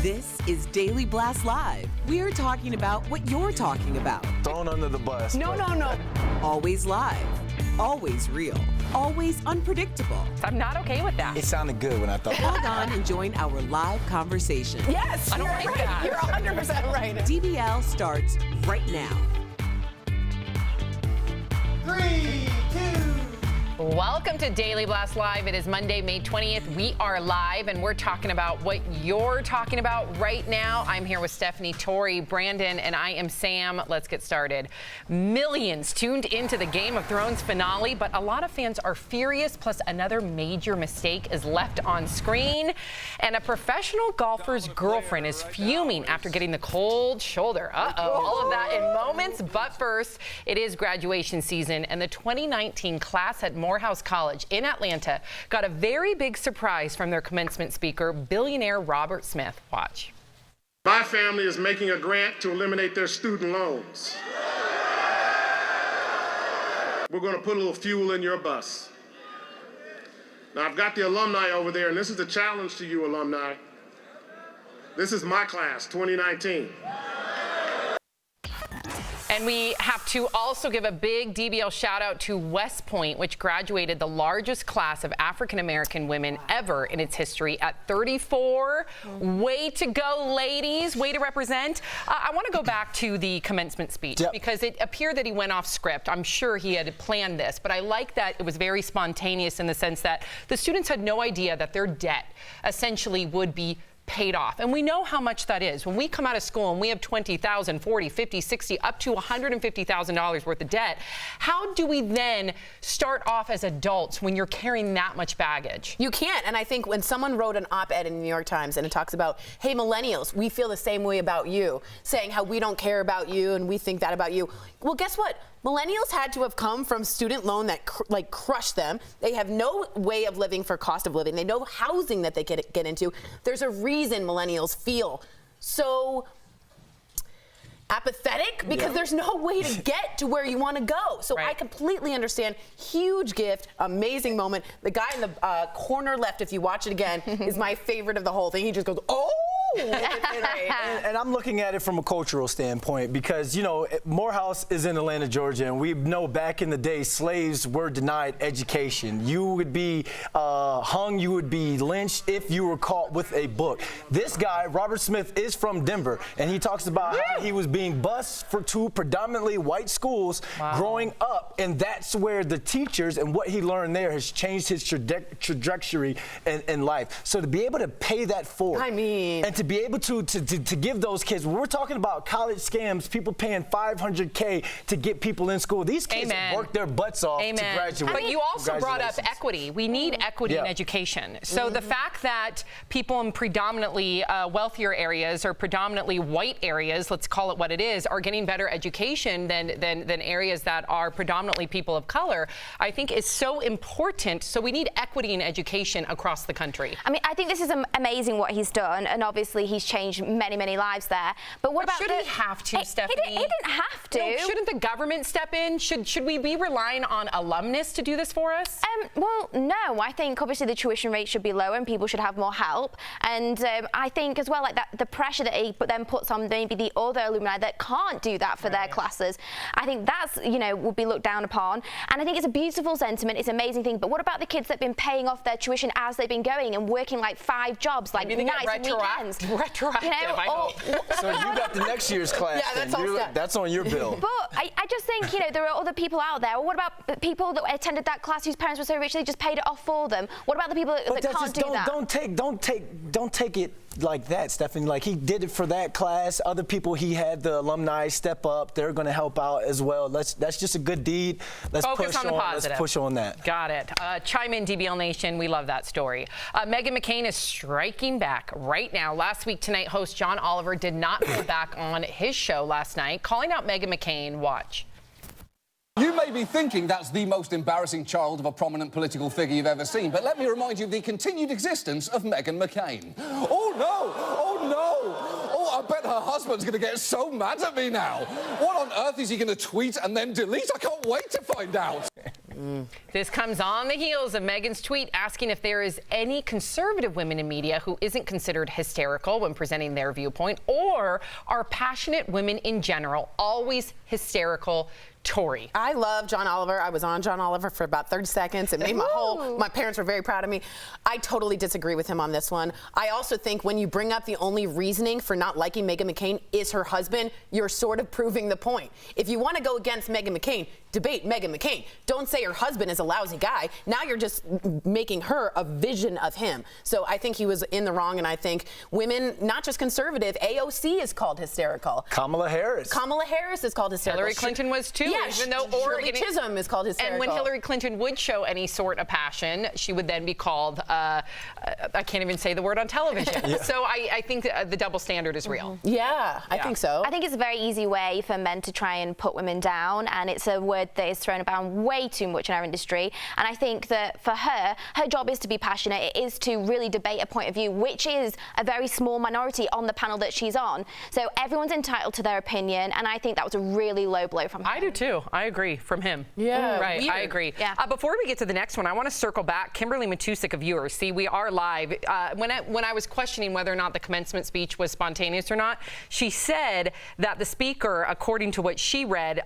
This is Daily Blast Live. We're talking about what you're talking about. Thrown under the bus. No. Always live. Always real. Always unpredictable. I'm not okay with that. It sounded good when I thought. Log on and join our live conversation. Yes, I don't like that. You're 100% right. DBL starts right now. 3, 2. Welcome to Daily Blast Live. It is Monday, May 20th. We are live, and we're talking about what you're talking about right now. I'm here with Stephanie, Tori, Brandon, and I am Sam. Let's get started. Millions tuned into the Game of Thrones finale, but a lot of fans are furious, plus another major mistake is left on screen. And a professional golfer's girlfriend is fuming after getting the cold shoulder. All of that in moments. But first, it is graduation season, and the 2019 class at Morehouse College in Atlanta got a very big surprise from their commencement speaker, billionaire Robert Smith. Watch. My family is making a grant to eliminate their student loans. We're going to put a little fuel in your bus. Now, I've got the alumni over there, and this is a challenge to you, alumni. This is my class, 2019. And we have to also give a big DBL shout out to West Point, which graduated the largest class of African-American women ever in its history at 34. Way to go, ladies. Way to represent. I want to go back to the commencement speech because it appeared that he went off script. I'm sure he had planned this, but I like that it was very spontaneous in the sense that the students had no idea that their debt essentially would be paid off. And we know how much that is. When we come out of school and we have $20,000, $40,000, $50,000, $60,000, up to $150,000 worth of debt, how do we then start off as adults when you're carrying that much baggage? You can't. And I think when someone wrote an op-ed in the New York Times and it talks about, hey, millennials, we feel the same way about you, saying how we don't care about you and we think that about you. Well, guess what? Millennials had to have come from student loan that crushed them. They have no way of living for cost of living. They know housing that they get into. There's a reason millennials feel so apathetic because there's no way to get to where you want to go. So I completely understand. Huge gift, amazing moment. The guy in the corner left, if you watch it again, is my favorite of the whole thing. He just goes, oh! And I'm looking at it from a cultural standpoint because, you know, Morehouse is in Atlanta, Georgia, and we know back in the day slaves were denied education. You would be hung, you would be lynched if you were caught with a book. This guy, Robert Smith, is from Denver, and he talks about how he was being bused for two predominantly white schools growing up, and that's where the teachers and what he learned there has changed his trajectory in life. So to be able to pay that forward, and to be able to give those kids, when we're talking about college scams, people paying $500K to get people in school. These kids work their butts off to graduate. But you also brought up equity. We need equity in education. So the fact that people in predominantly wealthier areas or predominantly white areas, let's call it what it is, are getting better education than areas that are predominantly people of color, I think is so important. So we need equity in education across the country. I mean, I think this is amazing what he's done, and obviously he's changed many lives there. But what about should he have to, Stephanie? He didn't have to. No, shouldn't the government step in? Should we be relying on alumnus to do this for us? Well, no. I think obviously the tuition rate should be lower and people should have more help. And I think as well, like that, the pressure that he then puts on maybe the other alumni that can't do that for their classes, I think that's, you know, would be looked down upon. And I think it's a beautiful sentiment. It's an amazing thing. But what about the kids that have been paying off their tuition as they've been going and working like 5 jobs, like nights and weekends? Retroactive, you know, I hope. So you got the next year's class. Yeah, that's on your bill. But I just think, you know, there are other people out there. Well, what about people that attended that class whose parents were so rich they just paid it off for them? What about the people that can't do that? Don't take it like that, Stephanie. Like, he did it for that class. Other people, he had the alumni step up. They're going to help out as well. That's just a good deed. Let's focus on the positive. Let's push on that. Got it. Chime in, DBL Nation. We love that story. Meghan McCain is striking back right now. Last week, Tonight host John Oliver did not hold back on his show last night, calling out Meghan McCain. Watch. You may be thinking that's the most embarrassing child of a prominent political figure you've ever seen, but let me remind you of the continued existence of Meghan McCain. Oh, no! Oh, no! Oh, I bet her husband's going to get so mad at me now. What on earth is he going to tweet and then delete? I can't wait to find out. This comes on the heels of Meghan's tweet asking if there is any conservative women in media who isn't considered hysterical when presenting their viewpoint, or are passionate women in general always hysterical. Tori. I love John Oliver. I was on John Oliver for about 30 seconds. It made my parents were very proud of me. I totally disagree with him on this one. I also think when you bring up the only reasoning for not liking Meghan McCain is her husband, you're sort of proving the point. If you want to go against Meghan McCain, debate Meghan McCain. Don't say her husband is a lousy guy. Now you're just making her a vision of him. So I think he was in the wrong, and I think women, not just conservative, AOC is called hysterical. Kamala Harris. Kamala Harris is called hysterical. Hillary Clinton was too. Yeah, even though Shirley Chisholm is called hysterical. And when Hillary Clinton would show any sort of passion, she would then be called, I can't even say the word on television. Yeah. So I think the double standard is real. Yeah, I think so. I think it's a very easy way for men to try and put women down, and it's a word that is thrown around way too much in our industry. And I think that for her job is to be passionate. It is to really debate a point of view, which is a very small minority on the panel that she's on. So everyone's entitled to their opinion, and I think that was a really low blow from her. I do too. I agree from him. Yeah, right. weird. I agree. Yeah. Before we get to the next one, I want to circle back. Kimberly Matusik of Viewers. See, we are live. When I was questioning whether or not the commencement speech was spontaneous or not, she said that the speaker, according to what she read,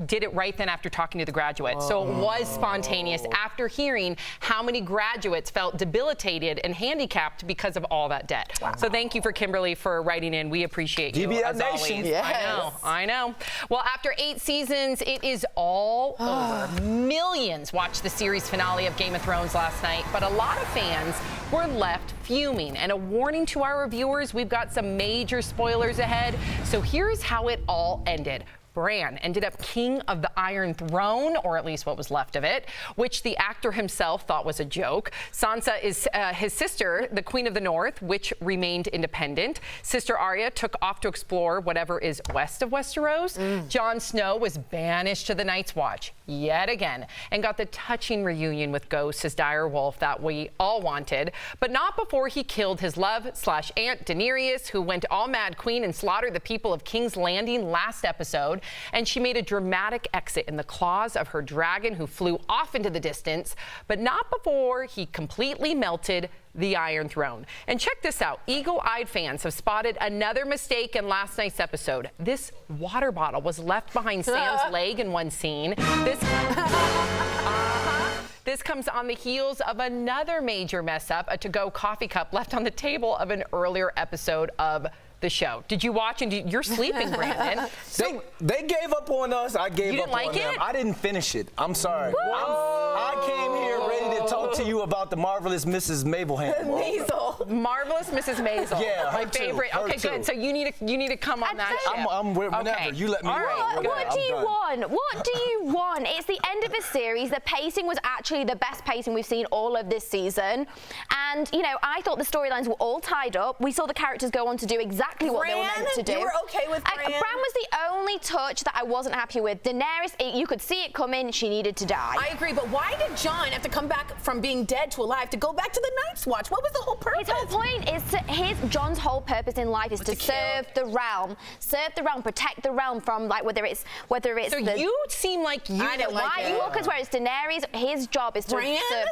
did it right then after talking to the graduates. So it was spontaneous after hearing how many graduates felt debilitated and handicapped because of all that debt. Wow. So thank you for Kimberly for writing in. We appreciate you DBL as Nation. always. Yes. I know. Well, after 8 seasons, it is all over. Millions watched the series finale of Game of Thrones last night, but a lot of fans were left fuming. And a warning to our reviewers, we've got some major spoilers ahead. So here's how it all ended. Bran ended up king of the Iron Throne, or at least what was left of it, which the actor himself thought was a joke. Sansa is his sister, the Queen of the North, which remained independent. Sister Arya took off to explore whatever is west of Westeros. Jon Snow was banished to the Night's Watch yet again and got the touching reunion with Ghost, his dire wolf, that we all wanted, but not before he killed his love/aunt Daenerys, who went all Mad Queen and slaughtered the people of King's Landing last episode. And she made a dramatic exit in the claws of her dragon, who flew off into the distance, but not before he completely melted the Iron Throne. And check this out. Eagle-eyed fans have spotted another mistake in last night's episode. This water bottle was left behind Sam's leg in one scene. This comes on the heels of another major mess up, a to-go coffee cup left on the table of an earlier episode of the show. Did you watch? And you're sleeping, Brandon. They gave up on us. I gave up on them. I didn't finish it. I'm sorry. I came here ready to talk to you about the marvelous Mrs. Maisel. Marvelous Mrs. Maisel. Yeah, my favorite. Okay, good. So you need to come on that ship. I'm whenever okay. you let me. All right. What do you want? What do you want? It's the end of a series. The pacing was actually the best pacing we've seen all of this season. And, you know, I thought the storylines were all tied up. We saw the characters go on to do exactly what they were meant to do. You were okay with Bran? Bran was the only touch that I wasn't happy with. Daenerys, you could see it coming. She needed to die. I agree, but why did Jon have to come back from being dead to alive to go back to the Night's Watch? What was the whole purpose? His whole point is Jon's whole purpose in life is to serve the realm, protect the realm from whether it's. So you seem like you I don't like it. You look as where it's Daenerys. His job is to serve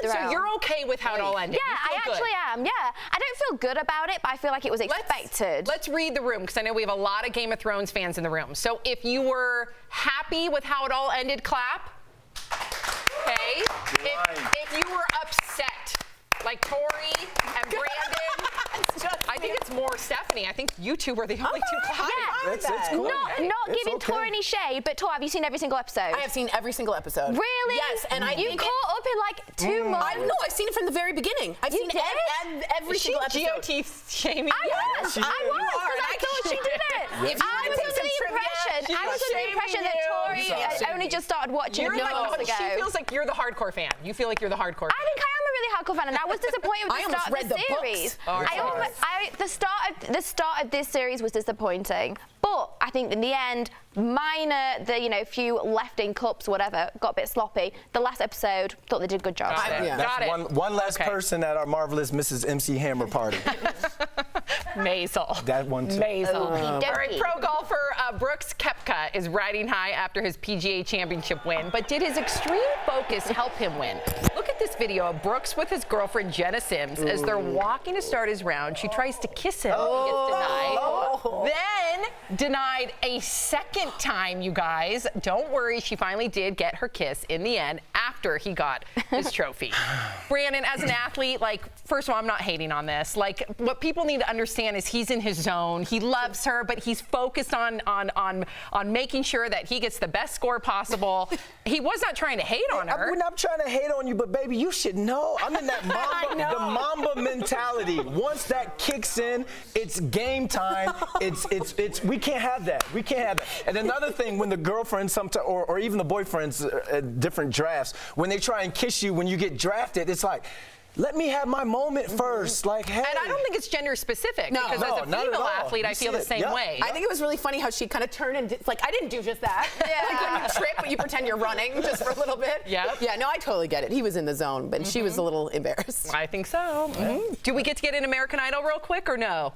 the realm. So you're okay with how it all ended? Yeah, I actually am. Yeah, I don't feel good about it, but I feel like it was expected. Let's read the room, because I know we have a lot of Game of Thrones fans in the room. So if you were happy with how it all ended, clap. Okay. If you were upset, like Tori and Brandon, I think it's more Stephanie. I think you two were the only two clapping. Yeah. It's cool. Not giving Tori any shade, but Tor, have you seen every single episode? I have seen every single episode. Really? Yes, and you caught up in like 2 months. I've seen it from the very beginning. I've seen every single episode. GOT shaming? I was, because I thought she did it. I was under the impression that Tori only just started watching months ago. She feels like you're the hardcore fan. You feel like you're the hardcore fan. I think I am a really hardcore fan, and I was disappointed with the start of the series. The start of this series was disappointing, but I think in the end, the few left-in cups, whatever, got a bit sloppy. The last episode, thought they did a good job. Got it. One less person at our marvelous Mrs. MC Hammer party. Maisel. That one too. Maisel. All right, pro golfer Brooks Koepka is riding high after his PGA Championship win, but did his extreme focus help him win? Look at this video of Brooks with his girlfriend Jenna Sims as they're walking to start his round. She tries to kiss him. He gets denied. Then denied a second time, you guys. Don't worry, she finally did get her kiss in the end after he got his trophy. Brandon, as an athlete, like, first of all, I'm not hating on this. Like, what people need to understand is he's in his zone. He loves her, but he's focused on making sure that he gets the best score possible. He was not trying to hate on her. I'm not trying to hate on you, but baby, you should know. I'm in that Mamba, the Mamba mentality. Once that kicks in, it's game time. We can't have that. We can't have that. And another thing, when the girlfriend sometimes, or even the boyfriends at different drafts, when they try and kiss you when you get drafted, it's like, let me have my moment first. Like, hey. And I don't think it's gender specific, because as a female athlete, I feel the same way. I think it was really funny how she kind of turned and it's like, I didn't do just that. Like when you trip, but you pretend you're running just for a little bit. Yep. Yeah, no, I totally get it. He was in the zone, but she was a little embarrassed. I think so. Do we get to get an American Idol real quick or no?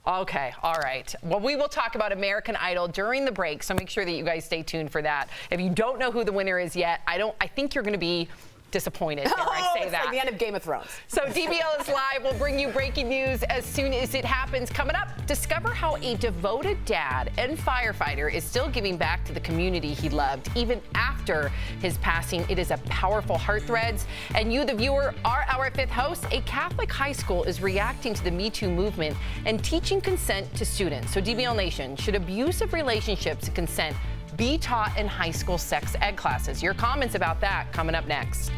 Okay, all right. Well, we will talk about American Idol during the break, so make sure that you guys stay tuned for that. If you don't know who the winner is yet, I think you're going to be disappointed dare I say it's that. like the end of Game of Thrones. So DBL is live. We'll bring you breaking news as soon as it happens. Coming up, discover how a devoted dad and firefighter is still giving back to the community he loved even after his passing. It is a powerful heart threads. And you, the viewer, are our fifth host. A Catholic high school is reacting to the Me Too movement and teaching consent to students. So DBL Nation, should abusive relationships and consent be taught in high school sex ed classes? Your comments about that coming up next.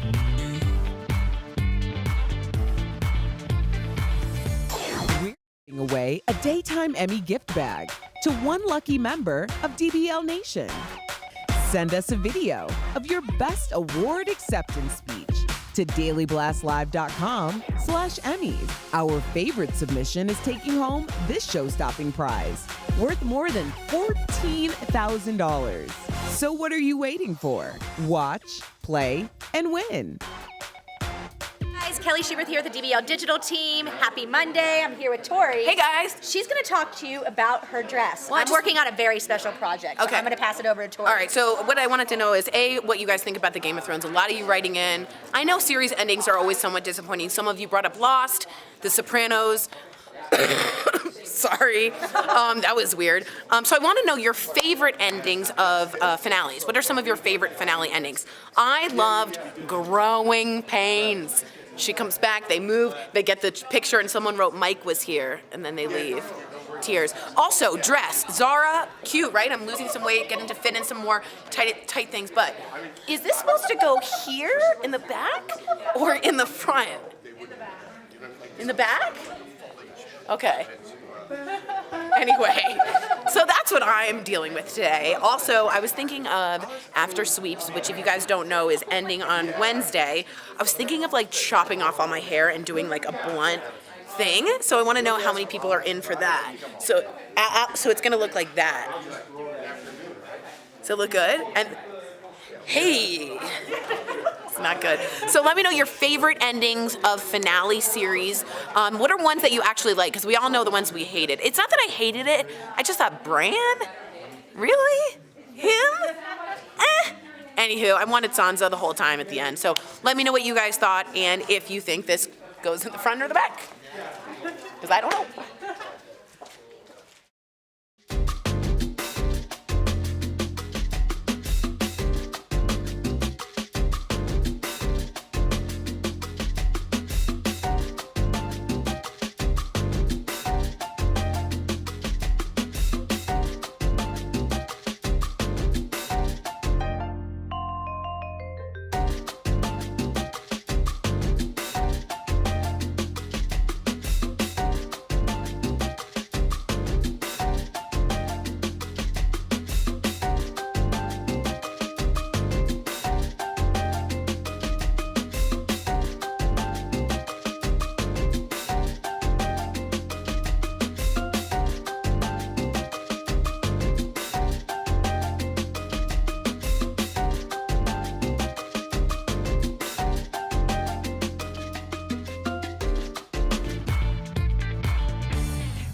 We're giving away a Daytime Emmy gift bag to one lucky member of DBL Nation. Send us a video of your best award acceptance speech to dailyblastlive.com/Emmys. Our favorite submission is taking home this show-stopping prize, worth more than $14,000. So what are you waiting for? Watch, play, and win. Guys, Kelly Schubert here with the DBL Digital team. Happy Monday. I'm here with Tori. Hey guys. She's going to talk to you about her dress. Well, I'm working on a very special project. Okay. So I'm going to pass it over to Tori. All right, so what I wanted to know is, A, what you guys think about the Game of Thrones. A lot of you writing in. I know series endings are always somewhat disappointing. Some of you brought up Lost, The Sopranos. Sorry, that was weird. So I want to know your favorite endings of finales. What are some of your favorite finale endings? I loved Growing Pains. She comes back, they move, they get the picture, and someone wrote Mike was here, and then they leave. Tears. Also, dress. Zara, cute, right? I'm losing some weight, getting to fit in some more tight things, but is this supposed to go here in the back or in the front? In the back? Okay. Anyway, so that's what I'm dealing with today. Also, I was thinking of After Sweeps, which if you guys don't know is ending on Wednesday. I was thinking of like chopping off all my hair and doing like a blunt thing. So I want to know how many people are in for that. So it's going to look like that. Does it look good? And hey, it's not good. So let me know your favorite endings of finale series. What are ones that you actually like? Because we all know the ones we hated. It's not that I hated it. I just thought, Bran? Really? Him? Anywho, I wanted Sansa the whole time at the end. So let me know what you guys thought and if you think this goes in the front or the back. Because I don't know.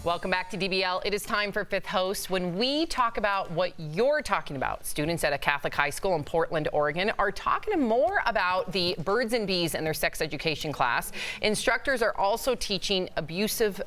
Welcome back to DBL. It is time for Fifth Host. When we talk about what you're talking about, students at a Catholic high school in Portland, Oregon are talking more about the birds and bees in their sex education class. Instructors are also teaching abusive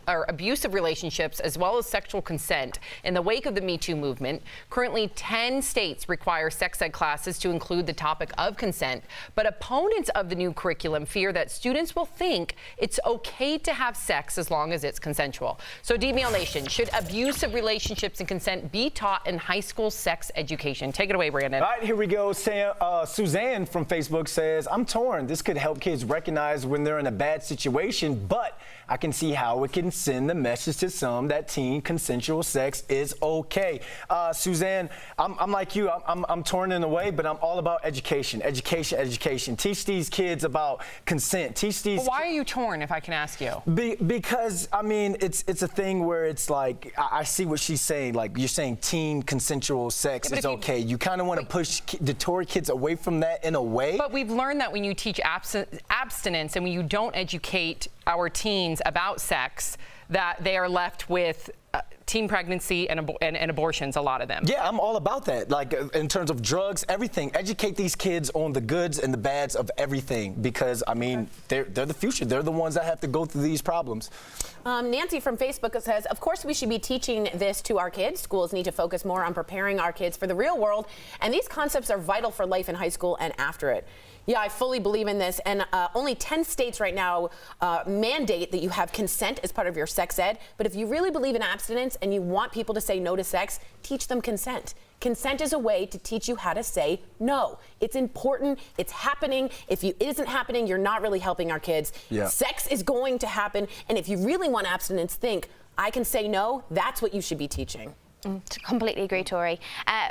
relationships as well as sexual consent in the wake of the Me Too movement. Currently, 10 states require sex ed classes to include the topic of consent, but opponents of the new curriculum fear that students will think it's okay to have sex as long as it's consensual. So DBL Nation, should abusive relationships and consent be taught in high school sex education? Take it away, Brandon. All right, here we go. Suzanne from Facebook says, I'm torn. This could help kids recognize when they're in a bad situation, but I can see how it can send the message to some that teen consensual sex is okay. Suzanne, I'm like you. I'm torn in a way, but I'm all about education. Education. Teach these kids about consent. Teach these. Why are you torn, if I can ask you? Because, I mean, it's a thing where it's like, I see what she's saying. Like, you're saying teen consensual sex is okay. You kind of want to push, deter kids away from that in a way. But we've learned that when you teach abstinence and when you don't educate our teens about sex, that they are left with teen pregnancy and abortions, a lot of them. Yeah, I'm all about that. Like, in terms of drugs, everything. Educate these kids on the goods and the bads of everything, because, I mean, they're the future. They're the ones that have to go through these problems. Nancy from Facebook says, of course we should be teaching this to our kids. Schools need to focus more on preparing our kids for the real world, and these concepts are vital for life in high school and after it. Yeah, I fully believe in this, and only 10 states right now mandate that you have consent as part of your sex ed, but if you really believe in abstinence and you want people to say no to sex, teach them consent. Consent is a way to teach you how to say no. It's important. It's happening. If it isn't happening, you're not really helping our kids. Yeah. Sex is going to happen, and if you really want abstinence, think, I can say no. That's what you should be teaching. Completely agree, Tori.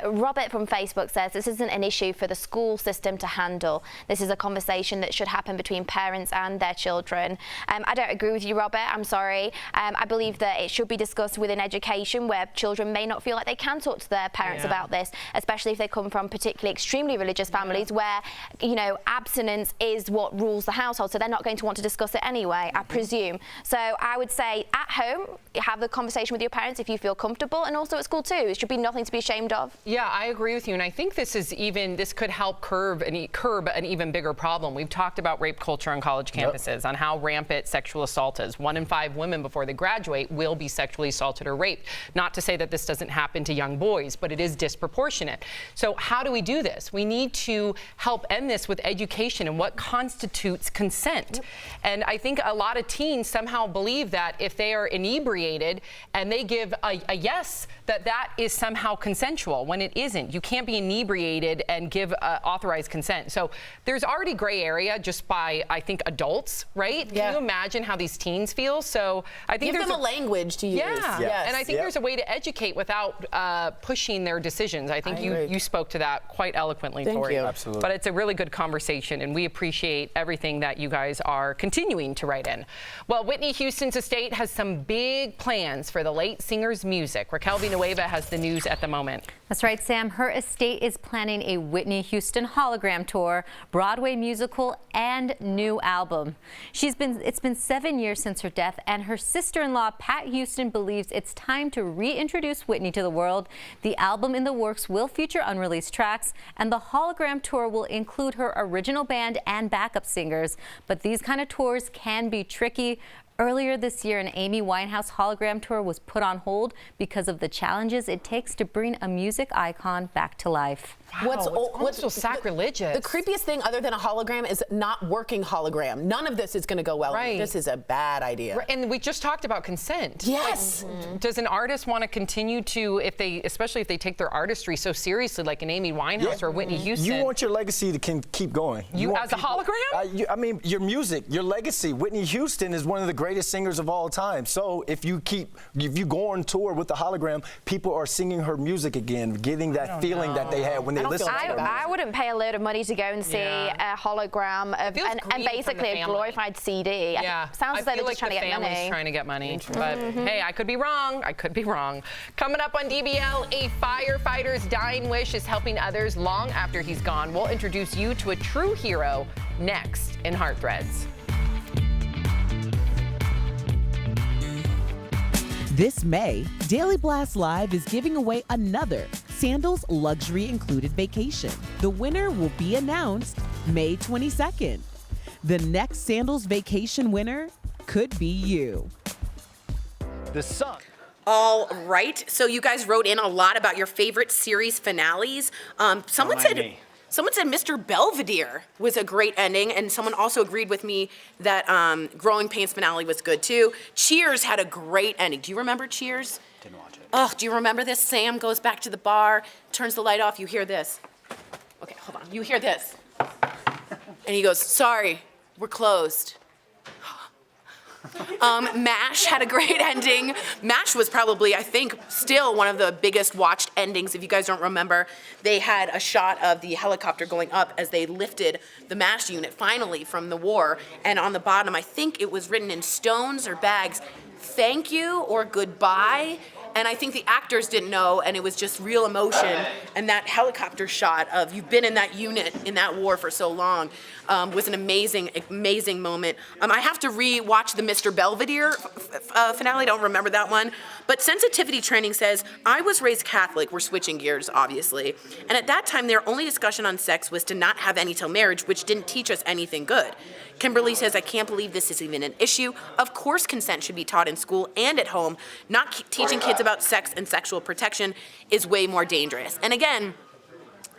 Robert from Facebook says this isn't an issue for the school system to handle. This is a conversation that should happen between parents and their children. I don't agree with you, Robert. I'm sorry. I believe that it should be discussed within education, where children may not feel like they can talk to their parents about this, especially if they come from particularly extremely religious families where, you know, abstinence is what rules the household, so they're not going to want to discuss it anyway, I presume. So I would say at home, have the conversation with your parents if you feel comfortable, and also at school too. It should be nothing to be ashamed of. Yeah, I agree with you, and I think this could help curb an even bigger problem. We've talked about rape culture on college campuses, on how rampant sexual assault is. 1 in 5 women before they graduate will be sexually assaulted or raped. Not to say that this doesn't happen to young boys, but it is disproportionate. So how do we do this? We need to help end this with education and what constitutes consent. And I think a lot of teens somehow believe that if they are inebriated and they give a yes, that is somehow consensual, when it isn't. You can't be inebriated and give authorized consent. So there's already gray area just by, I think, adults, right? Yeah. Can you imagine how these teens feel? So I think Give them a language to use. Yeah, Yes. and I think there's a way to educate without pushing their decisions. I think you spoke to that quite eloquently, Thank Tori. you. Absolutely. But it's a really good conversation, and we appreciate everything that you guys are continuing to write in. Well, Whitney Houston's estate has some big plans for the late singer's music. Raquel Villanueva has the news at the moment. That's right, Sam. Her estate is planning a Whitney Houston hologram tour, Broadway musical, and new album. It's been 7 years since her death, and her sister-in-law, Pat Houston, believes it's time to reintroduce Whitney to the world. The album in the works will feature unreleased tracks, and the hologram tour will include her original band and backup singers. But these kind of tours can be tricky. Earlier this year, an Amy Winehouse hologram tour was put on hold because of the challenges it takes to bring a music icon back to life. Wow, what's so sacrilegious? The creepiest thing other than a hologram is not working hologram. None of this is going to go well. Right. This is a bad idea. And we just talked about consent. Yes. Like, does an artist want to continue to, especially if they take their artistry so seriously, like an Amy Winehouse or Whitney Houston? You want your legacy to keep going. You want as a hologram? I mean, your music, your legacy. Whitney Houston is one of the greatest singers of all time. So if you go on tour with the hologram, people are singing her music again, getting that feeling that they had when they listened to her. I wouldn't pay a load of money to go and see a hologram of, and basically a glorified CD. Yeah. Sounds as though they're just trying to get money. Trying to get money. But hey, I could be wrong. I could be wrong. Coming up on DBL, a firefighter's dying wish is helping others long after he's gone. We'll introduce you to a true hero next in Heart Threads. This May, Daily Blast Live is giving away another Sandals Luxury Included vacation. The winner will be announced May 22nd. The next Sandals vacation winner could be you. The sun. All right. So you guys wrote in a lot about your favorite series finales. Someone said Mr. Belvedere was a great ending, and someone also agreed with me that Growing Pains finale was good too. Cheers had a great ending. Do you remember Cheers? Didn't watch it. Oh, do you remember this? Sam goes back to the bar, turns the light off. You hear this. Okay, hold on. You hear this. And he goes, "Sorry, we're closed." MASH had a great ending. MASH was probably, I think, still one of the biggest watched endings. If you guys don't remember, they had a shot of the helicopter going up as they lifted the MASH unit finally from the war. And on the bottom, I think it was written in stones or bags, "Thank you" or "Goodbye." And I think the actors didn't know, and it was just real emotion. And that helicopter shot of you've been in that unit, in that war for so long, was an amazing, amazing moment. I have to re-watch the Mr. Belvedere finale. I don't remember that one. But sensitivity training says, I was raised Catholic. We're switching gears, obviously. And at that time, their only discussion on sex was to not have any till marriage, which didn't teach us anything good. Kimberly says, I can't believe this is even an issue. Of course consent should be taught in school and at home. Not teaching kids about sex and sexual protection is way more dangerous. And again,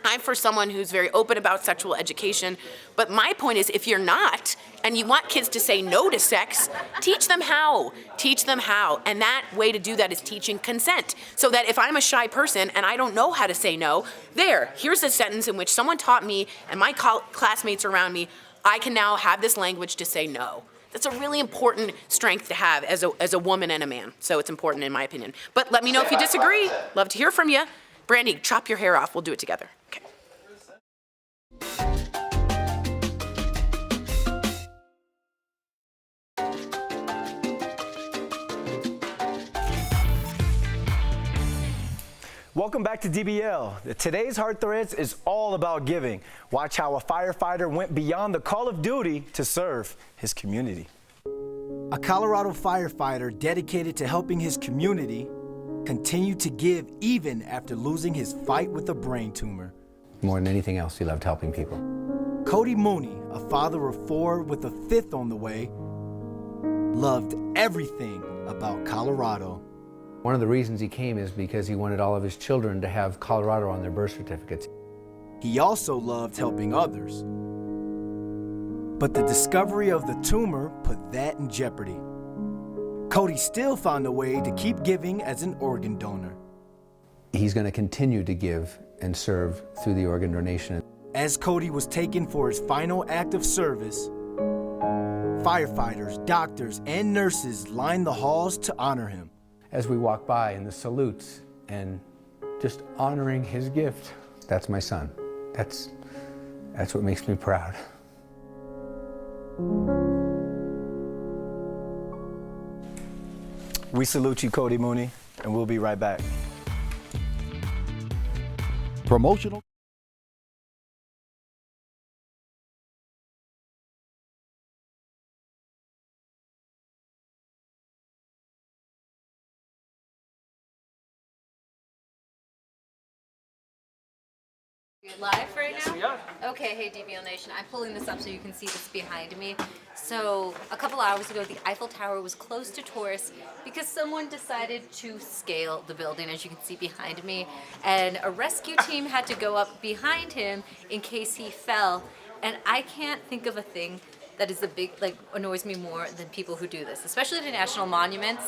I'm for someone who's very open about sexual education, but my point is if you're not, and you want kids to say no to sex, teach them how. Teach them how. And that way to do that is teaching consent. So that if I'm a shy person and I don't know how to say no, here's a sentence in which someone taught me and my classmates around me, I can now have this language to say no. That's a really important strength to have as a woman and a man. So it's important in my opinion. But let me know if you disagree. Love to hear from you. Brandy, chop your hair off. We'll do it together. Okay. Welcome back to DBL. Today's Heart Threads is all about giving. Watch how a firefighter went beyond the call of duty to serve his community. A Colorado firefighter dedicated to helping his community continued to give even after losing his fight with a brain tumor. More than anything else, he loved helping people. Cody Mooney, a father of 4 with a 5th on the way, loved everything about Colorado. One of the reasons he came is because he wanted all of his children to have Colorado on their birth certificates. He also loved helping others. But the discovery of the tumor put that in jeopardy. Cody still found a way to keep giving as an organ donor. He's going to continue to give and serve through the organ donation. As Cody was taken for his final act of service, firefighters, doctors, and nurses lined the halls to honor him. As we walk by and the salutes and just honoring his gift, that's my son. That's what makes me proud. We salute you, Cody Mooney, and we'll be right back. Promotional. You're live right now? Yes, we are. Okay, hey DBL Nation, I'm pulling this up so you can see this behind me. So a couple hours ago, the Eiffel Tower was closed to tourists because someone decided to scale the building, as you can see behind me, and a rescue team had to go up behind him in case he fell. And I can't think of a thing that is annoys me more than people who do this, especially to national monuments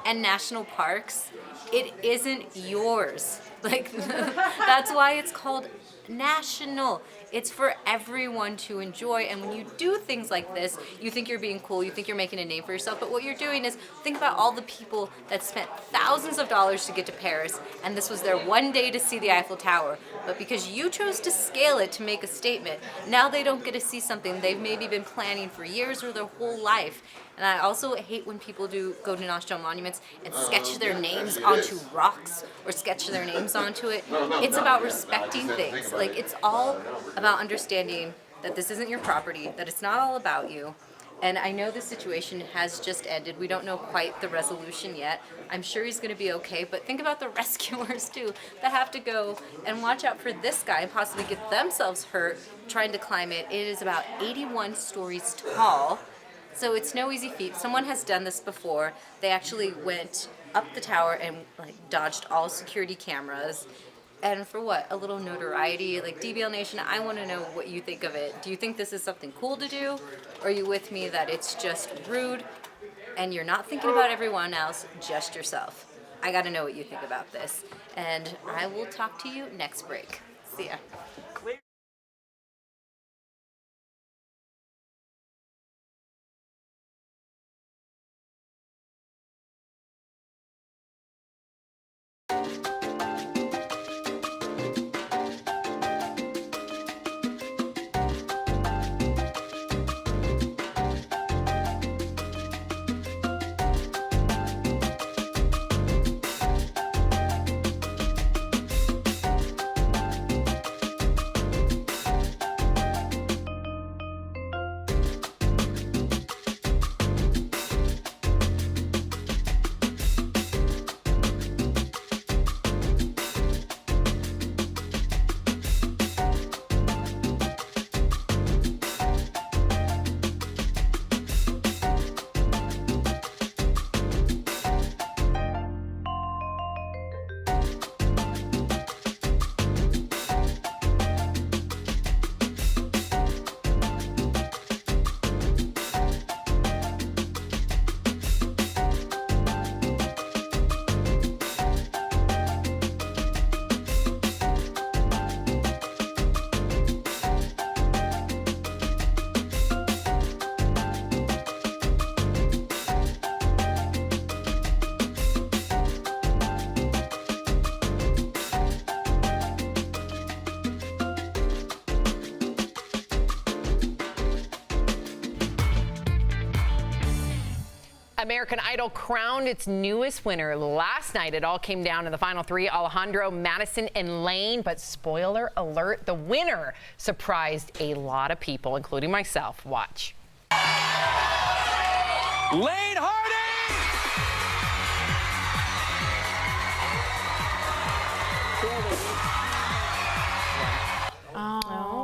and national parks. It isn't yours. That's why it's called national. It's for everyone to enjoy, and when you do things like this, you think you're being cool, you think you're making a name for yourself, but what you're doing is think about all the people that spent thousands of dollars to get to Paris, and this was their one day to see the Eiffel Tower, but because you chose to scale it to make a statement, now they don't get to see something they've maybe been planning for years or their whole life. And I also hate when people go to national monuments and sketch their names onto rocks or sketch their names onto it. It's about respecting things. It's all about understanding that this isn't your property, that it's not all about you, And I know the situation has just ended. We don't know quite the resolution yet. I'm sure he's going to be okay, but think about the rescuers too that have to go and watch out for this guy and possibly get themselves hurt trying to climb it. It is about 81 stories tall, so it's no easy feat. Someone has done this before. They actually went up the tower and dodged all security cameras. And for what? A little notoriety? Like, DBL Nation, I want to know what you think of it. Do you think this is something cool to do? Or are you with me that it's just rude and you're not thinking about everyone else, just yourself? I got to know what you think about this. And I will talk to you next break. See ya. American Idol crowned its newest winner last night. It all came down to the final three, Alejandro, Madison, and Lane. But spoiler alert, the winner surprised a lot of people, including myself. Watch. Lane Harding!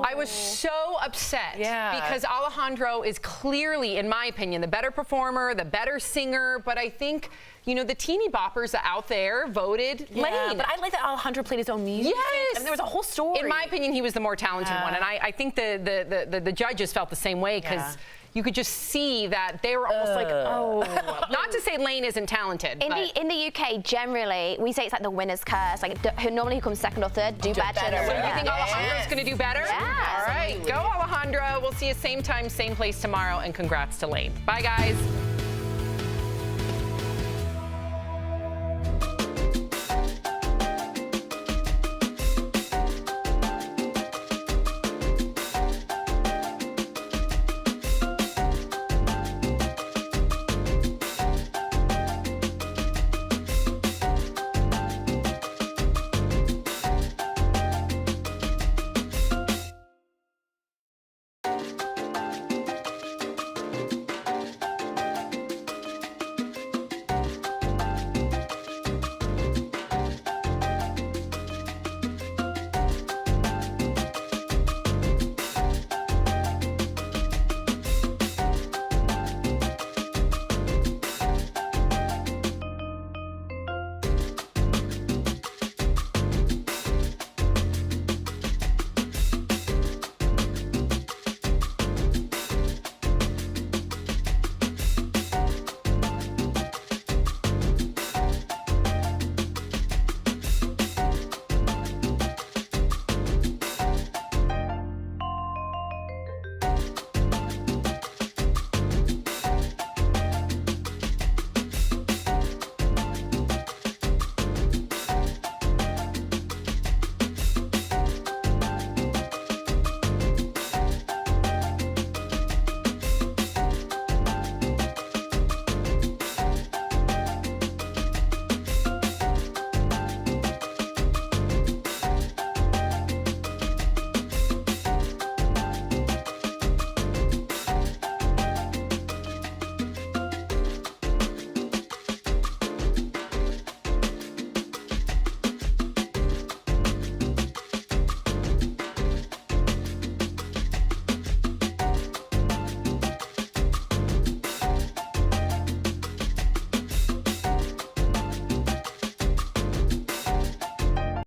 I was so upset because Alejandro is clearly, in my opinion, the better performer, the better singer, but I think, you know, the teeny boppers out there voted Lane. But I like that Alejandro played his own music. Yes. I mean, there was a whole story. In my opinion, he was the more talented one, and I think the judges felt the same way because you could just see that they were almost like, oh. Not to say Lane isn't talented. In the UK, generally, we say it's like the winner's curse. Like, normally who comes second or third do better. So you think Alejandro's going to do better? Yeah. All right, go Alejandro. We'll see you same time, same place tomorrow, and congrats to Lane. Bye, guys.